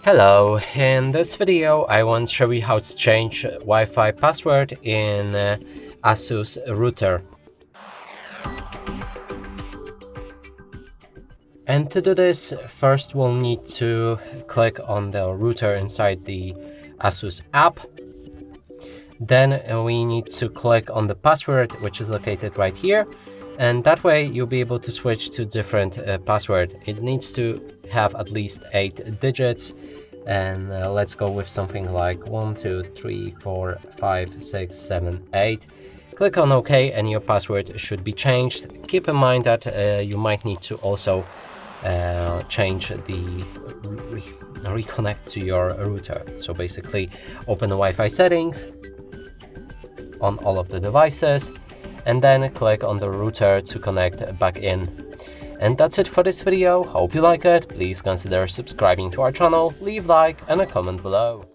Hello, in this video I want to show you how to change Wi-Fi password in ASUS router. And to do this, first we'll need to click on the router inside the ASUS app. Then we need to click on the password, which is located right here. And that way you'll be able to switch to different password. It needs to have at least 8 digits. And let's go with something like 1, 2, 3, 4, 5, 6, 7, 8. Click on OK and your password should be changed. Keep in mind that you might need to also change the reconnect to your router. So basically open the Wi-Fi settings on all of the devices and then click on the router to connect back in. And that's it for this video. Hope you like it. Please consider subscribing to our channel, leave a like and a comment below.